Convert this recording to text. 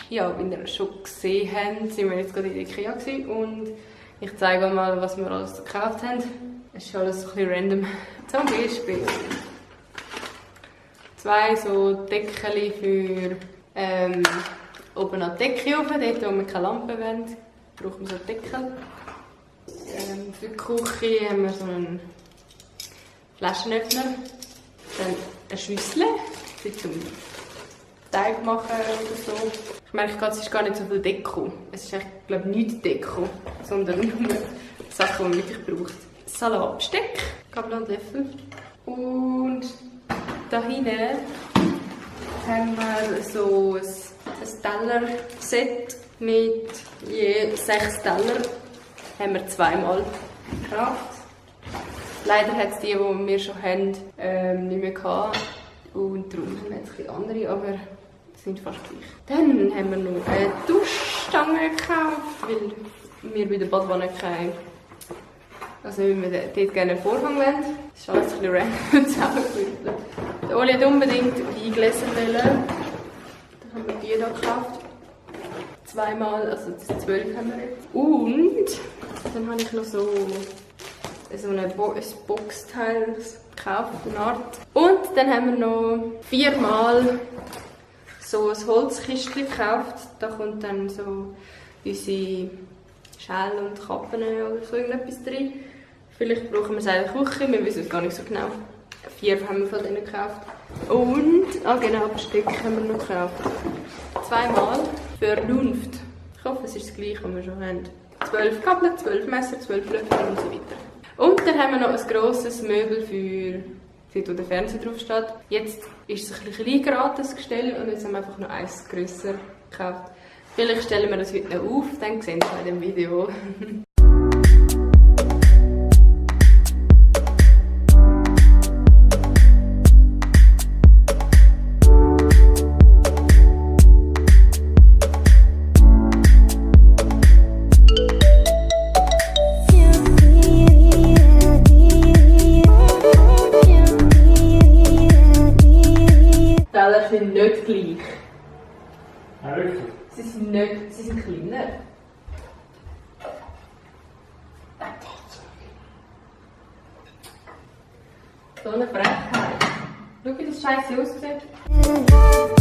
Ja, wie ihr schon gesehen habt, sind wir jetzt gerade in der IKEA und ich zeige euch mal, was wir alles gekauft haben. Es ist alles ein bisschen random. Zum Beispiel 2 so Deckel für oben an die Decke rauf, dort wo wir keine Lampe wollen, brauchen wir so Deckel. Für die Küche haben wir so einen Flaschenöffner, dann eine Schüssel zum Teig machen oder so. Ich merke gerade, es ist gar nicht so viel Deko. Es ist eigentlich, glaube ich, nicht Deko, sondern nur Sachen, die man wirklich braucht. Salatbesteck, Gabel und Löffel. Und da hinten haben wir so ein Teller-Set mit je 6 Teller. Haben wir 2-mal gekauft. Leider hat es die wir schon haben, nicht mehr gehabt. Und darum haben wir jetzt ein bisschen andere, aber sind fast gleich. Dann haben wir noch eine Duschstange gekauft, weil wir bei der Badwanne keine, also wenn wir dort gerne einen Vorhang wollen. Das ist alles ein bisschen random zusammengewürfelt. Der Oli hat unbedingt Weingläser wollen. Da haben wir die hier gekauft. 2-mal, also 12 haben wir jetzt. Und dann habe ich noch so ein Boxteil gekauft, eine Art. Und dann haben wir noch 4-mal so ein Holzkistchen gekauft. Da kommt dann so unsere Schälen und Kappen oder so irgendetwas drin. Vielleicht brauchen wir es in der Küche, wir wissen es gar nicht so genau. 4 haben wir von denen gekauft. Und, genau, Besteck haben wir noch gekauft. 2-mal Vernunft. Ich hoffe, es ist das gleiche, was wir schon haben. 12 Gabeln, 12 Messer, 12 Löffel und so weiter. Und dann haben wir noch ein grosses Möbel für dort, wo der Fernseher drauf steht. Jetzt ist es ein bisschen geraten, das Gestell, und jetzt haben wir einfach noch eins grösser gekauft. Vielleicht stellen wir das heute noch auf, dann sehen wir es in dem Video. Die sind nicht gleich. Ja, wirklich? Sie sind kleiner. So eine Frechheit. Schau, wie das scheiße aussieht.